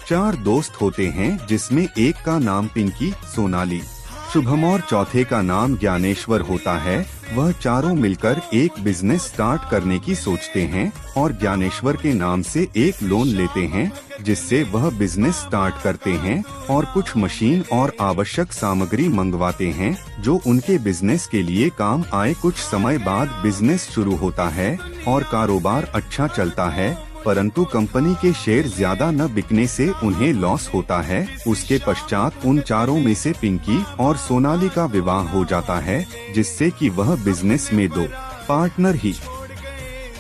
4 दोस्त होते हैं जिसमें एक का नाम पिंकी, सोनाली, शुभम और चौथे का नाम ज्ञानेश्वर होता है। वह चारों मिलकर एक बिजनेस स्टार्ट करने की सोचते हैं और ज्ञानेश्वर के नाम से एक लोन लेते हैं, जिससे वह बिजनेस स्टार्ट करते हैं और कुछ मशीन और आवश्यक सामग्री मंगवाते हैं जो उनके बिजनेस के लिए काम आए। कुछ समय बाद बिजनेस शुरू होता है और कारोबार अच्छा चलता है, परंतु कंपनी के शेयर ज्यादा न बिकने से उन्हें लॉस होता है। उसके पश्चात उन चारों में से पिंकी और सोनाली का विवाह हो जाता है, जिससे कि वह बिजनेस में 2 पार्टनर ही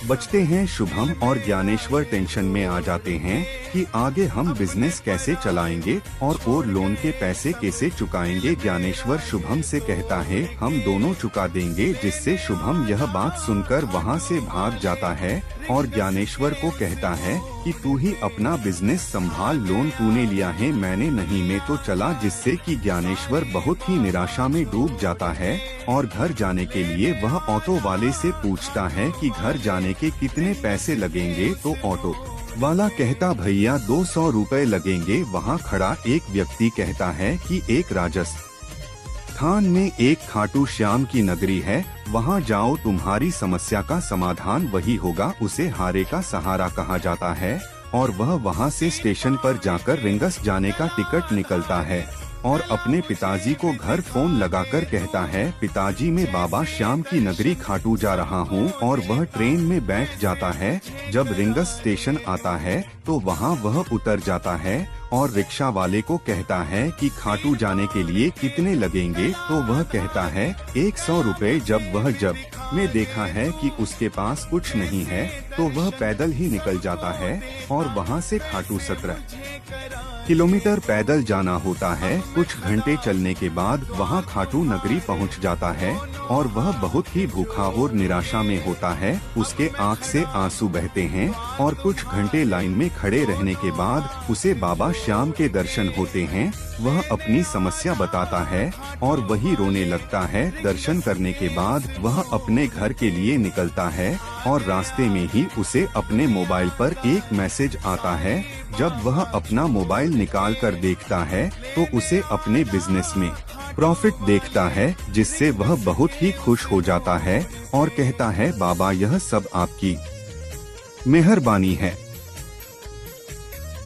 बचते हैं। शुभम और ज्ञानेश्वर टेंशन में आ जाते हैं कि आगे हम बिजनेस कैसे चलाएंगे और लोन के पैसे कैसे चुकाएंगे। ज्ञानेश्वर शुभम से कहता है हम दोनों चुका देंगे, जिससे शुभम यह बात सुनकर वहां से भाग जाता है और ज्ञानेश्वर को कहता है कि तू ही अपना बिजनेस संभाल, लोन तूने लिया है मैंने नहीं, मैं तो चला। जिससे कि ज्ञानेश्वर बहुत ही निराशा में डूब जाता है और घर जाने के लिए वह ऑटो वाले से पूछता है कि घर जाने के कितने पैसे लगेंगे, तो ऑटो वाला कहता भैया 200 रुपए लगेंगे। वहाँ खड़ा एक व्यक्ति कहता है कि एक राजस्थान में एक खाटू श्याम की नगरी है, वहाँ जाओ, तुम्हारी समस्या का समाधान वही होगा। उसे हारे का सहारा कहा जाता है और वह वहाँ से स्टेशन पर जाकर रिंगस जाने का टिकट निकलता है और अपने पिताजी को घर फोन लगाकर कहता है पिताजी मैं बाबा श्याम की नगरी खाटू जा रहा हूँ, और वह ट्रेन में बैठ जाता है। जब रिंगस स्टेशन आता है तो वहाँ वह उतर जाता है और रिक्शा वाले को कहता है कि खाटू जाने के लिए कितने लगेंगे, तो वह कहता है 100 रुपए। जब मैं देखा है कि उसके पास कुछ नहीं है तो वह पैदल ही निकल जाता है और वहाँ से खाटू 17 किलोमीटर पैदल जाना होता है। कुछ घंटे चलने के बाद वहाँ खाटू नगरी पहुँच जाता है और वह बहुत ही भूखा और निराशा में होता है। उसके आँख से आंसू बहते हैं और कुछ घंटे लाइन में खड़े रहने के बाद उसे बाबा श्याम के दर्शन होते हैं। वह अपनी समस्या बताता है और वही रोने लगता है। दर्शन करने के बाद वह अपने घर के लिए निकलता है और रास्ते में ही उसे अपने मोबाइल पर एक मैसेज आता है। जब वह अपना मोबाइल निकाल कर देखता है तो उसे अपने बिजनेस में प्रॉफिट देखता है, जिससे वह बहुत ही खुश हो जाता है और कहता है बाबा यह सब आपकी मेहरबानी है।